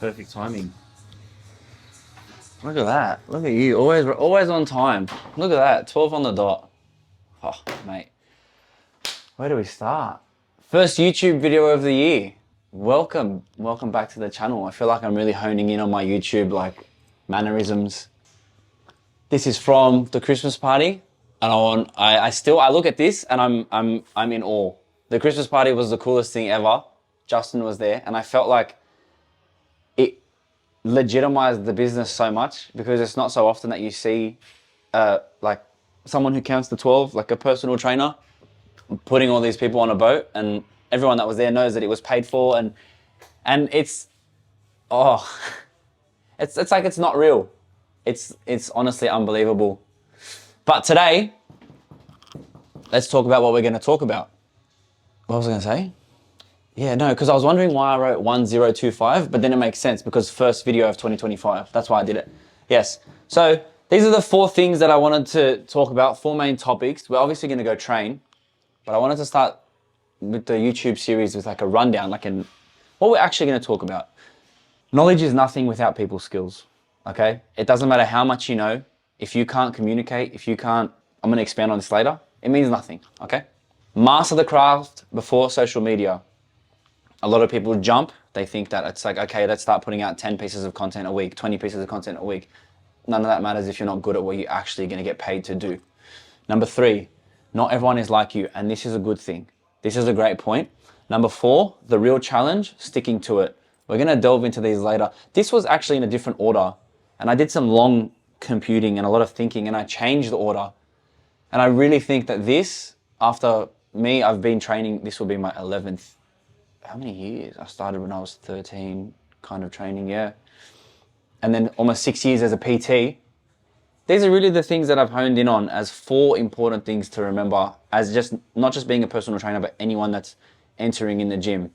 perfect timing. Look at that. Look at you. Always on time. Look at that. 12 on the dot. Oh, mate. Where do we start? First YouTube video of the year. Welcome back to the channel. I feel like I'm really honing in on my YouTube like mannerisms. This is from the Christmas party, and I look at this and I'm in awe. The Christmas party was the coolest thing ever. Justin was there, and I felt like it legitimized the business so much because it's not so often that you see like someone who counts to 12, like a personal trainer, putting all these people on a boat, and everyone that was there knows that it was paid for, and it's it's like it's not real. It's honestly unbelievable. But today, let's talk about what we're going to talk about. What was I going to say? Yeah, no, because I was wondering why I wrote 1025, but then it makes sense because first video of 2025. That's why I did it. Yes. So these are the 4 things that I wanted to talk about, 4 main topics. We're obviously going to go train, but I wanted to start with the YouTube series with like a rundown, what we're actually going to talk about. Knowledge is nothing without people skills, okay? It doesn't matter how much you know. If you can't communicate, I'm going to expand on this later, it means nothing, okay? Master the craft before social media. A lot of people jump. They think that it's like, okay, let's start putting out 10 pieces of content a week, 20 pieces of content a week. None of that matters if you're not good at what you're actually going to get paid to do. Number 3, not everyone is like you, and this is a good thing. This is a great point. Number 4, the real challenge, sticking to it. We're going to delve into these later. This was actually in a different order, and I did some long computing and a lot of thinking, and I changed the order. And I really think that this, after me, I've been training, this will be my 11th. How many years? I started when I was 13, kind of training, yeah. And then almost 6 years as a PT. These are really the things that I've honed in on as 4 important things to remember as just, not just being a personal trainer, but anyone that's entering in the gym.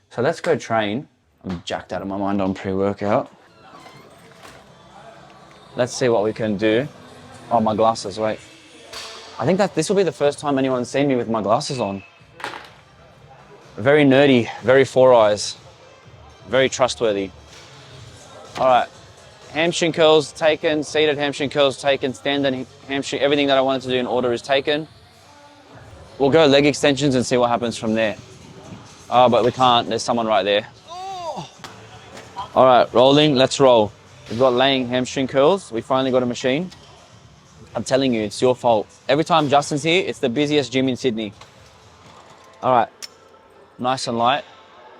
So let's go train. I'm jacked out of my mind on pre-workout. Let's see what we can do. Oh, my glasses, wait. I think that this will be the first time anyone's seen me with my glasses on. Very nerdy, very 4 eyes, very trustworthy. All right, hamstring curls taken, seated hamstring curls taken, standard hamstring, everything that I wanted to do in order is taken. We'll go leg extensions and see what happens from there. Oh, but we can't, there's someone right there. All right, rolling, let's roll. We've got laying hamstring curls. We finally got a machine. I'm telling you, it's your fault. Every time Justin's here, it's the busiest gym in Sydney. All right. Nice and light.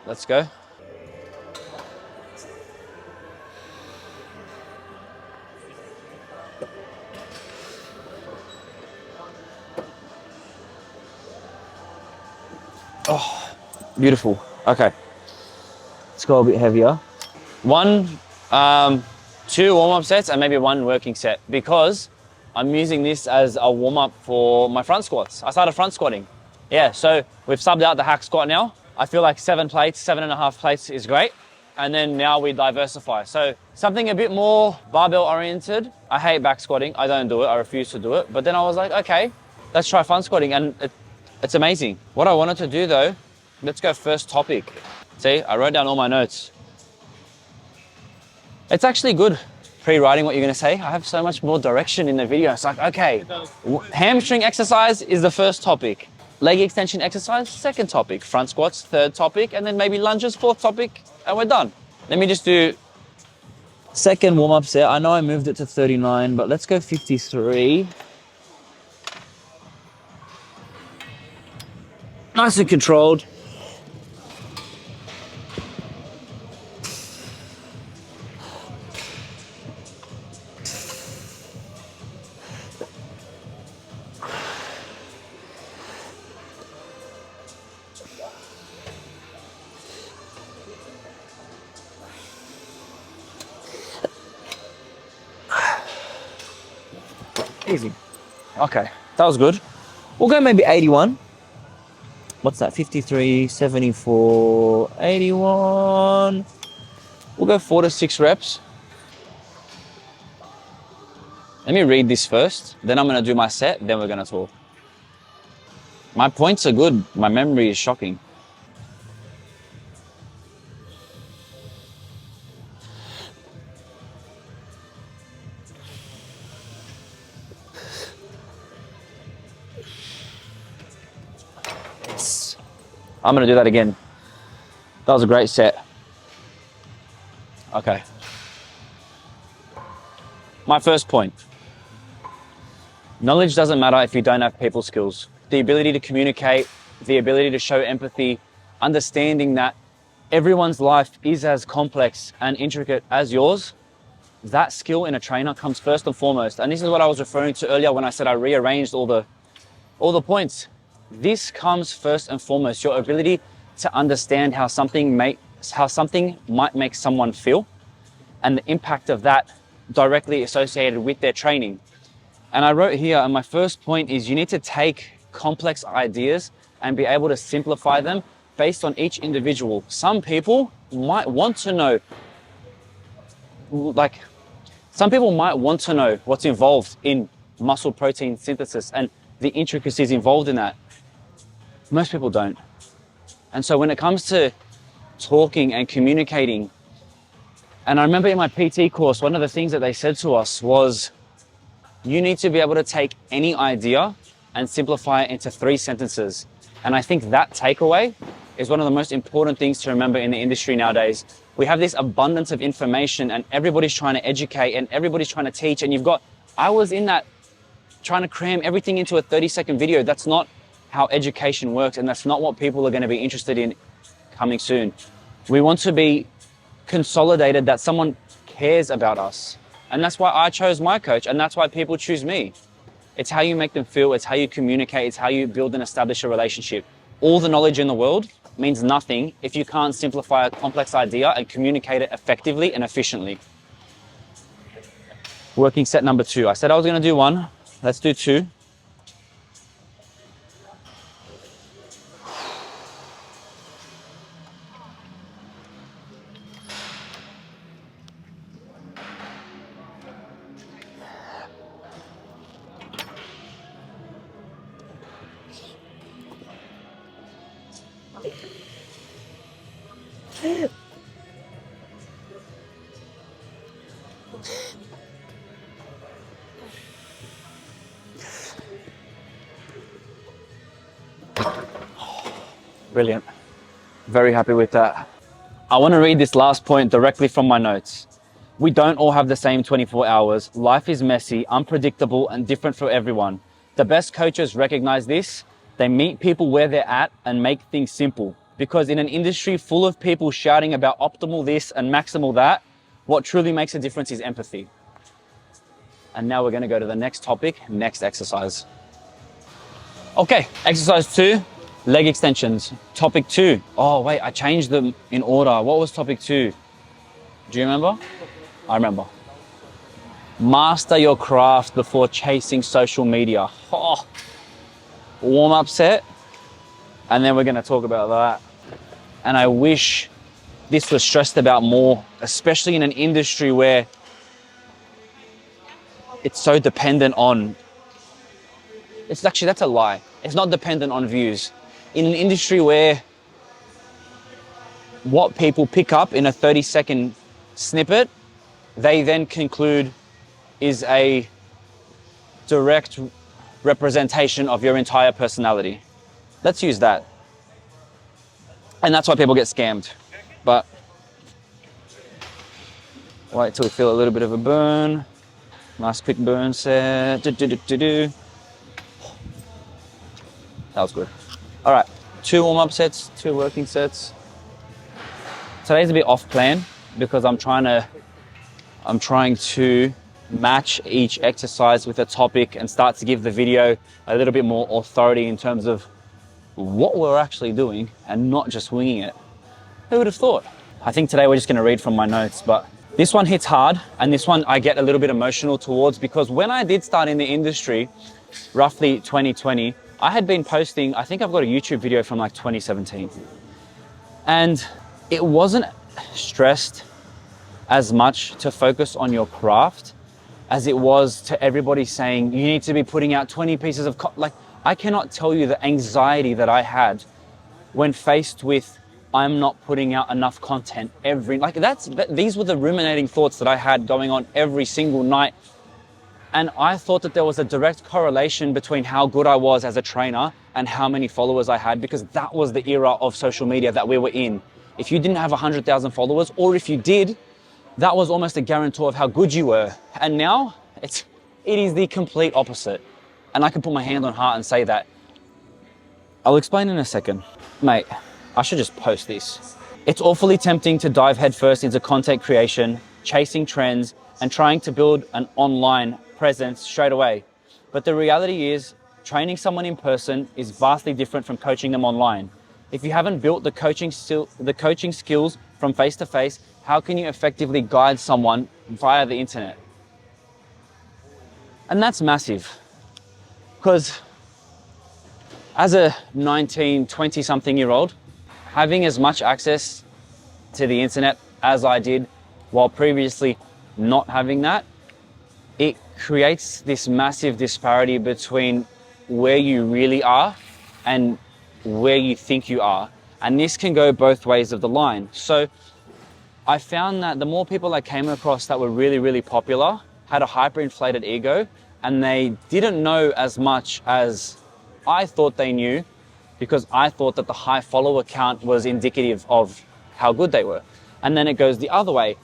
Let's go. Oh, beautiful. Okay. Let's go a bit heavier. 1, 2 warm-up sets and maybe 1 working set because I'm using this as a warm-up for my front squats. I started front squatting. Yeah, so we've subbed out the hack squat now. I feel like 7 plates, 7.5 plates is great. And then now we diversify. So something a bit more barbell oriented. I hate back squatting. I don't do it. I refuse to do it. But then I was like, okay, let's try front squatting. And it's amazing. What I wanted to do though, let's go first topic. See, I wrote down all my notes. It's actually good pre-writing what you're going to say. I have so much more direction in the video. It's like, okay, hamstring exercise is the first topic. Leg extension exercise, second topic. Front squats, third topic. And then maybe lunges, fourth topic. And we're done. Let me just do second warm-up set. I know I moved it to 39, but let's go 53. Nice and controlled. Easy. Okay, that was good. We'll go maybe 81. What's that? 53, 74, 81. We'll go 4 to 6 reps. Let me read this first, then I'm going to do my set, then we're going to talk. My points are good. My memory is shocking. I'm gonna do that again. That was a great set. Okay. My first point. Knowledge doesn't matter if you don't have people skills. The ability to communicate, the ability to show empathy, understanding that everyone's life is as complex and intricate as yours, that skill in a trainer comes first and foremost. And this is what I was referring to earlier when I said I rearranged all the points. This comes first and foremost, your ability to understand how something might make someone feel and the impact of that directly associated with their training. And I wrote here, and my first point is you need to take complex ideas and be able to simplify them based on each individual. Some people might want to know, what's involved in muscle protein synthesis and the intricacies involved in that. Most people don't. And so when it comes to talking and communicating, and I remember in my PT course, one of the things that they said to us was, you need to be able to take any idea and simplify it into 3 sentences. And I think that takeaway is one of the most important things to remember in the industry nowadays. We have this abundance of information and everybody's trying to educate and everybody's trying to teach. And I was in that trying to cram everything into a 30-second video. That's not how education works, and that's not what people are going to be interested in coming soon. We want to be consolidated, that someone cares about us. And that's why I chose my coach, and that's why people choose me. It's how you make them feel, it's how you communicate, it's how you build and establish a relationship. All the knowledge in the world means nothing if you can't simplify a complex idea and communicate it effectively and efficiently. Working set number 2. I said I was going to do 1. Let's do 2. Brilliant. Very happy with that. I want to read this last point directly from my notes. We don't all have the same 24 hours. Life is messy, unpredictable, and different for everyone. The best coaches recognize this. They meet people where they're at and make things simple. Because in an industry full of people shouting about optimal this and maximal that, what truly makes a difference is empathy. And now we're going to go to the next topic, next exercise. Okay, exercise 2. Leg extensions. Topic 2. Oh, wait, I changed them in order. What was topic 2? Do you remember? I remember. Master your craft before chasing social media. Oh. Warm-up set. And then we're going to talk about that. And I wish this was stressed about more, especially in an industry where it's so dependent on... that's a lie. It's not dependent on views. In an industry where what people pick up in a 30-second snippet, they then conclude is a direct representation of your entire personality. Let's use that. And that's why people get scammed. But wait till we feel a little bit of a burn. Nice quick burn set. That was good. All right, 2 warm-up sets, 2 working sets. Today's a bit off plan because I'm trying to match each exercise with a topic and start to give the video a little bit more authority in terms of what we're actually doing and not just winging it. Who would have thought? I think today we're just going to read from my notes, but this one hits hard, and this one I get a little bit emotional towards because when I did start in the industry, roughly 2020, I had been posting, I think I've got a YouTube video from like 2017. And it wasn't stressed as much to focus on your craft as it was to everybody saying, you need to be putting out 20 pieces of, I cannot tell you the anxiety that I had when faced with, I'm not putting out enough content these were the ruminating thoughts that I had going on every single night. And I thought that there was a direct correlation between how good I was as a trainer and how many followers I had, because that was the era of social media that we were in. If you didn't have 100,000 followers, or if you did, that was almost a guarantor of how good you were. And now it is the complete opposite. And I can put my hand on heart and say that. I'll explain in a second. Mate, I should just post this. It's awfully tempting to dive headfirst into content creation, chasing trends, and trying to build an online presence straight away. But the reality is, training someone in person is vastly different from coaching them online. If you haven't built the coaching skills from face to face, how can you effectively guide someone via the internet? And that's massive, because as a 19, 20 something year old, having as much access to the internet as I did while previously not having that, it creates this massive disparity between where you really are and where you think you are. And this can go both ways of the line. So I found that the more people I came across that were really, really popular, had a hyperinflated ego, and they didn't know as much as I thought they knew, because I thought that the high follower count was indicative of how good they were. And then it goes the other way.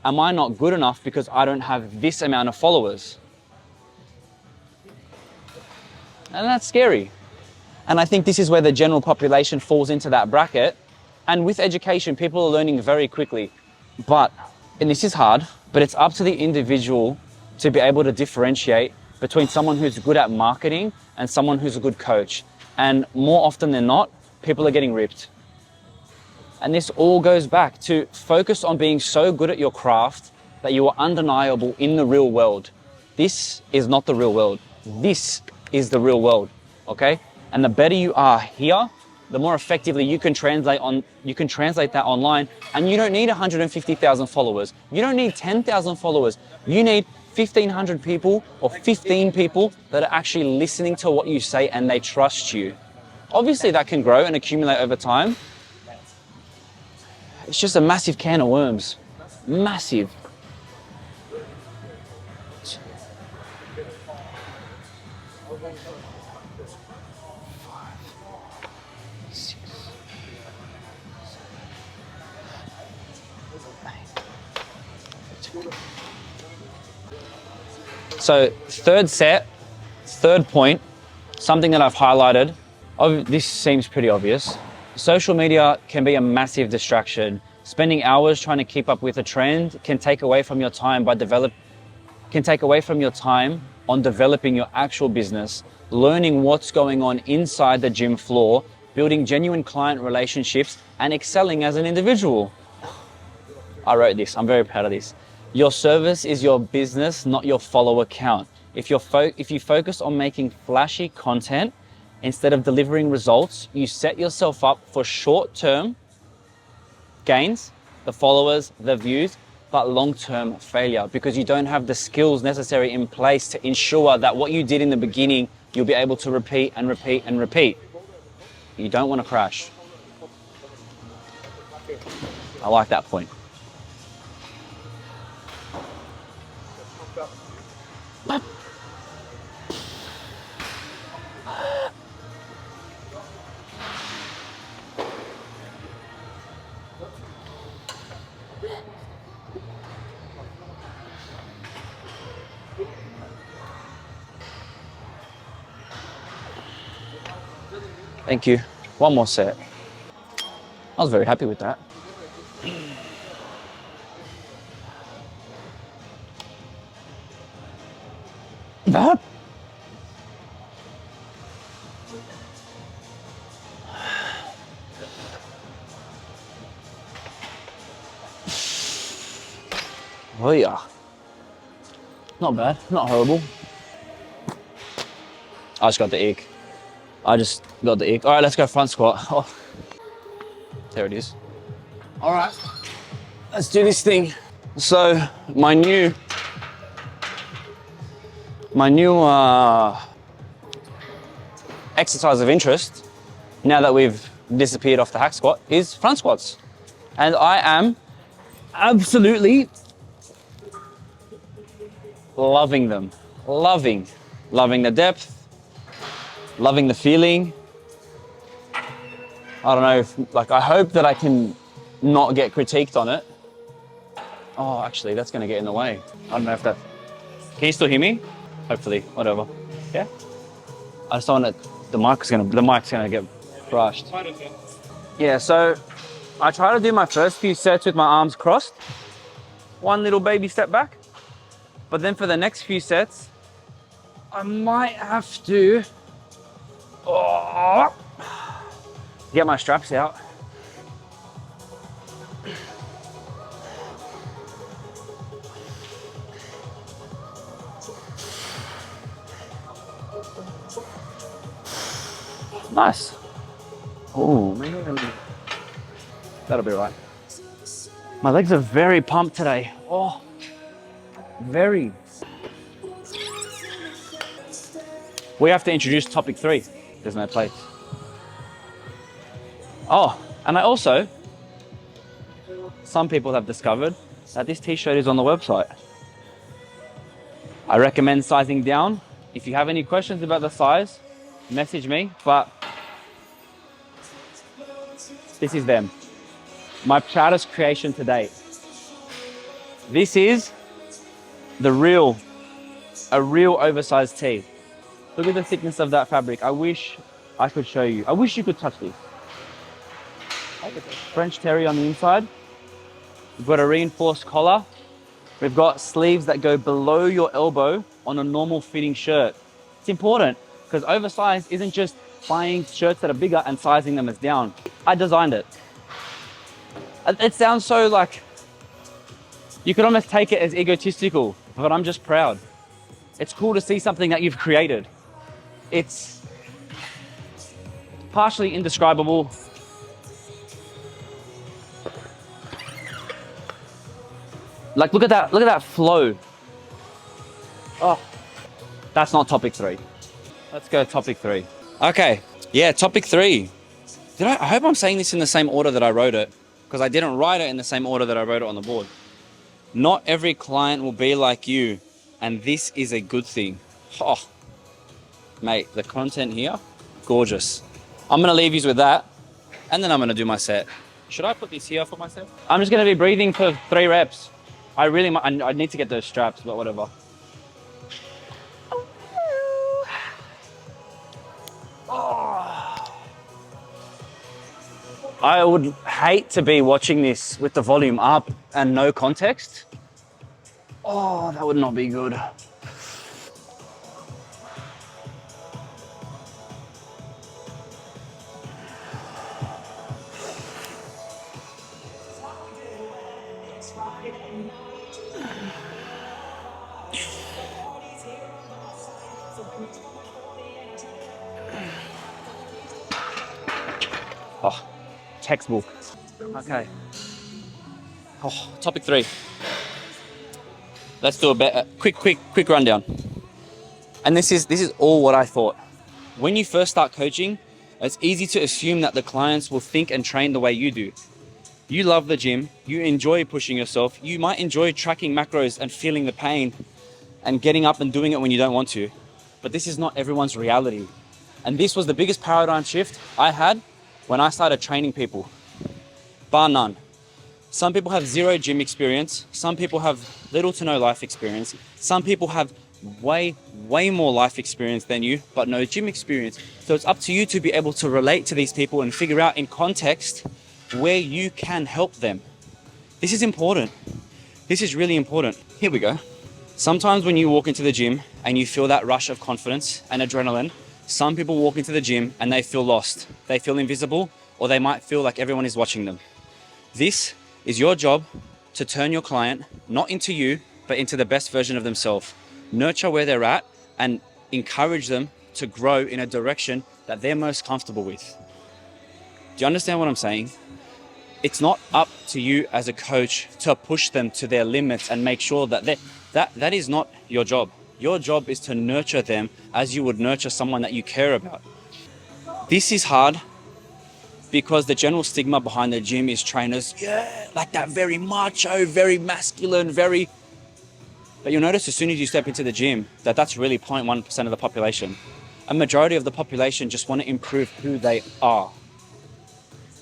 Am I not good enough because I don't have this amount of followers? And that's scary. And I think this is where the general population falls into that bracket. And with education, people are learning very quickly. But, and this is hard, but it's up to the individual to be able to differentiate between someone who's good at marketing and someone who's a good coach. And more often than not, people are getting ripped. And this all goes back to focus on being so good at your craft that you are undeniable in the real world. This is not the real world. This is the real world, okay? And the better you are here, the more effectively you can translate that online. And you don't need 150,000 followers. You don't need 10,000 followers. You need 1,500 people or 15 people that are actually listening to what you say and they trust you. Obviously that can grow and accumulate over time. It's just a massive can of worms. Massive. So third point, something that I've highlighted, this seems pretty obvious. Social media can be a massive distraction. Spending hours trying to keep up with a trend can take away from your time on developing your actual business, learning what's going on inside the gym floor, building genuine client relationships, and excelling as an individual. I wrote this, I'm very proud of this. Your service is your business, not your follower count. If you focus on making flashy content instead of delivering results, you set yourself up for short-term gains, the followers, the views, but long-term failure, because you don't have the skills necessary in place to ensure that what you did in the beginning, you'll be able to repeat and repeat and repeat. You don't want to crash. I like that point. Thank you. One more set. I was very happy with that. That? Oh yeah. Not bad, not horrible. I just got the ick. All right, let's go front squat. Oh. There it is. All right, let's do this thing. So my new exercise of interest, now that we've disappeared off the hack squat, is front squats. And I am absolutely loving them. Loving the depth, loving the feeling. I don't know if, like, I hope that I can not get critiqued on it. Oh, actually, that's gonna get in the way. I don't know if that, can you still hear me? Hopefully, whatever. Yeah? I just don't want the mic's gonna get crushed. Yeah, so I try to do my first few sets with my arms crossed. One little baby step back. But then for the next few sets, I might have to get my straps out. Nice. Oh, man. That'll be right. My legs are very pumped today. Oh, very. We have to introduce topic 3. There's no place. Oh, and I also, some people have discovered that this t-shirt is on the website. I recommend sizing down. If you have any questions about the size, message me, but this is them. My proudest creation to date. This is a real oversized tee. Look at the thickness of that fabric. I wish I could show you. I wish you could touch this. French terry on the inside. We've got a reinforced collar. We've got sleeves that go below your elbow on a normal fitting shirt. It's important because oversized isn't just buying shirts that are bigger and sizing them as down. I designed it. It sounds so like, you could almost take it as egotistical, but I'm just proud. It's cool to see something that you've created. It's partially indescribable. Like, look at that flow. Oh, that's not topic 3. Let's go topic 3. Okay, yeah, topic 3. I hope I'm saying this in the same order that I wrote it, because I didn't write it in the same order that I wrote it on the board. Not every client will be like you, and this is a good thing. Oh, mate, the content here, gorgeous. I'm gonna leave you with that, and then I'm gonna do my set. Should I put this here for my set? I'm just gonna be breathing for 3 reps. I need to get those straps, but whatever. Oh. I would hate to be watching this with the volume up and no context. Oh, that would not be good. Oh, textbook. Okay. Oh, topic 3. Let's do a quick rundown. And this is all what I thought. When you first start coaching, it's easy to assume that the clients will think and train the way you do. You love the gym, you enjoy pushing yourself, you might enjoy tracking macros and feeling the pain and getting up and doing it when you don't want to. But this is not everyone's reality. And this was the biggest paradigm shift I had when I started training people, bar none. Some people have 0 gym experience. Some people have little to no life experience. Some people have way more life experience than you, but no gym experience. So it's up to you to be able to relate to these people and figure out in context where you can help them. This is important. This is really important. Here we go. Sometimes when you walk into the gym and you feel that rush of confidence and adrenaline, some people walk into the gym and they feel lost. They feel invisible, or they might feel like everyone is watching them. This is your job to turn your client not into you, but into the best version of themselves. Nurture where they're at and encourage them to grow in a direction that they're most comfortable with. Do you understand what I'm saying? It's not up to you as a coach to push them to their limits and make sure that that is not your job. Your job is to nurture them as you would nurture someone that you care about. This is hard because the general stigma behind the gym is trainers, yeah, like that very macho, very masculine, But you'll notice as soon as you step into the gym that that's really 0.1% of the population. A majority of the population just want to improve who they are.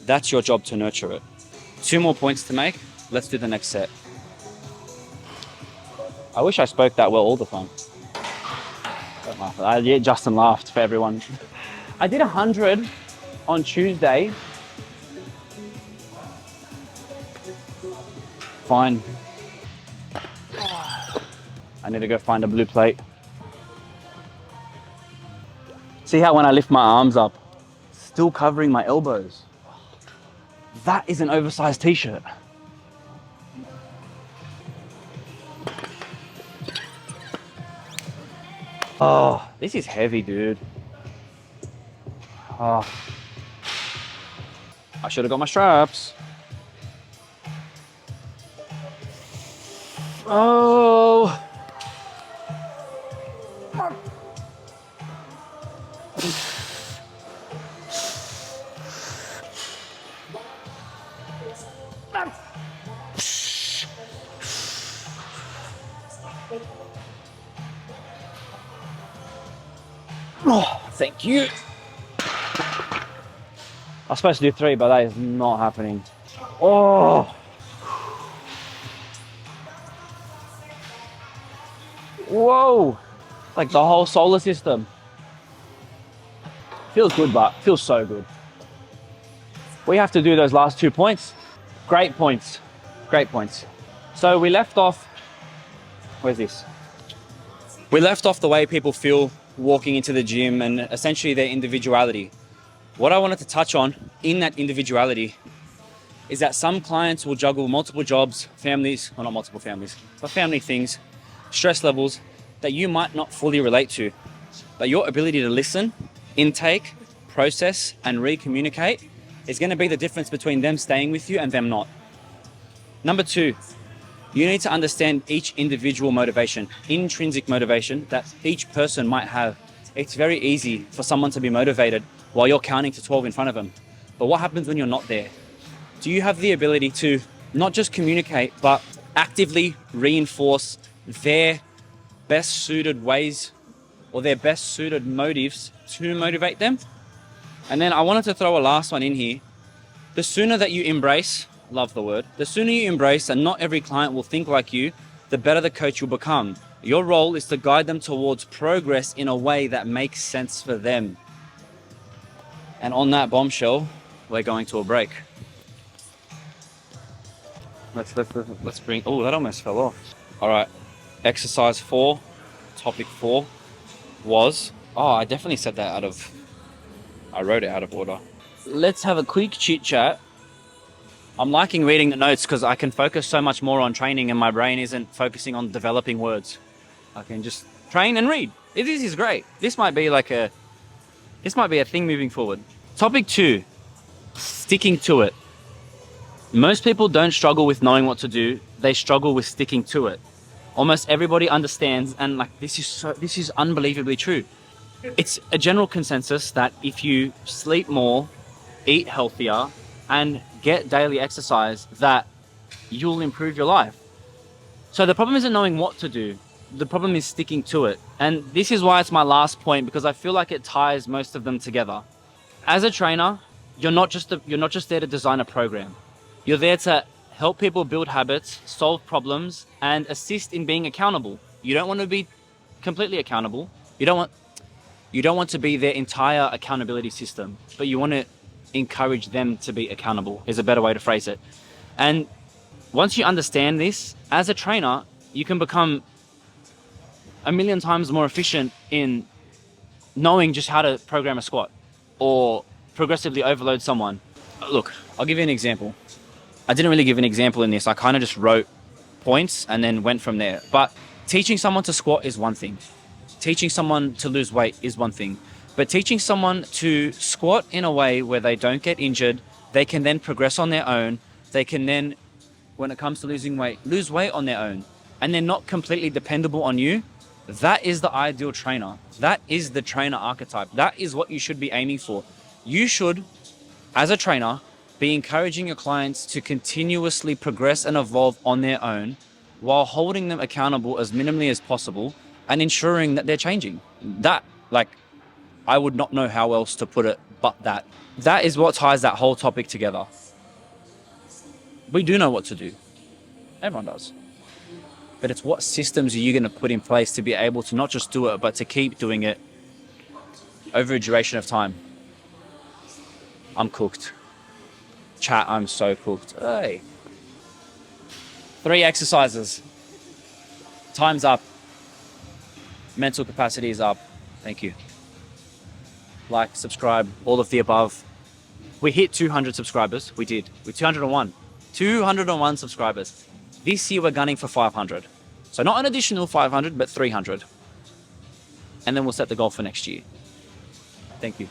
That's your job to nurture it. 2 more points to make. Let's do the next set. I wish I spoke that well all the time. Don't laugh at that. Yeah, Justin laughed for everyone. I did 100 on Tuesday. Fine. I need to go find a blue plate. See how when I lift my arms up, still covering my elbows. That is an oversized t-shirt. Oh, this is heavy, dude. Oh. I should have got my straps. Oh. Oh, thank you. I was supposed to do 3, but that is not happening. Oh. Whoa. Like the whole solar system. Feels good, but feels so good. We have to do those last 2 points. Great points. Great points. So we left off, where's this? We left off the way people feel walking into the gym and essentially their individuality. What I wanted to touch on in that individuality is that some clients will juggle multiple jobs, families, well, not multiple families, but family things, stress levels that you might not fully relate to. But your ability to listen, intake, process, and re-communicate is going to be the difference between them staying with you and them not. Number 2, you need to understand each individual motivation, intrinsic motivation that each person might have. It's very easy for someone to be motivated while you're counting to 12 in front of them. But what happens when you're not there? Do you have the ability to not just communicate, but actively reinforce their best suited ways or their best suited motives to motivate them? And then I wanted to throw a last one in here. The sooner that you embrace, love the word, the sooner you embrace that not every client will think like you, the better the coach you'll become. Your role is to guide them towards progress in a way that makes sense for them. And on that bombshell, we're going to a break. Let's bring, oh, that almost fell off. All right, exercise 4, topic 4 was, oh, I definitely said that I wrote it out of order. Let's have a quick chit chat. I'm liking reading the notes because I can focus so much more on training and my brain isn't focusing on developing words. I can just train and read. This is great. This might be a thing moving forward. Topic 2, sticking to it. Most people don't struggle with knowing what to do. They struggle with sticking to it. Almost everybody understands, and like this is unbelievably true. It's a general consensus that if you sleep more, eat healthier, and get daily exercise, that you'll improve your life. So the problem isn't knowing what to do. The problem is sticking to it. And this is why it's my last point, because I feel like it ties most of them together. As a trainer, you're not just there to design a program. You're there to help people build habits, solve problems, and assist in being accountable. You don't want to be completely accountable. You don't want to be their entire accountability system, but you want to encourage them to be accountable, is a better way to phrase it. And once you understand this, as a trainer, you can become a million times more efficient in knowing just how to program a squat or progressively overload someone. Look, I'll give you an example. I didn't really give an example in this. I kind of just wrote points and then went from there. But teaching someone to squat is one thing. Teaching someone to lose weight is one thing. But teaching someone to squat in a way where they don't get injured, they can then progress on their own. They can then, when it comes to losing weight, lose weight on their own. And they're not completely dependable on you. That is the ideal trainer. That is the trainer archetype. That is what you should be aiming for. You should, as a trainer, be encouraging your clients to continuously progress and evolve on their own while holding them accountable as minimally as possible and ensuring that they're changing. That, like, I would not know how else to put it but that. That is what ties that whole topic together. We do know what to do. Everyone does. But it's what systems are you going to put in place to be able to not just do it, but to keep doing it over a duration of time. I'm cooked. Chat, I'm so cooked. Hey. 3 exercises. Time's up. Mental capacity is up. Thank you. Like, subscribe, all of the above. We hit 200 subscribers. We did. We're 201. 201 subscribers. This year we're gunning for 500. So not an additional 500, but 300. And then we'll set the goal for next year. Thank you.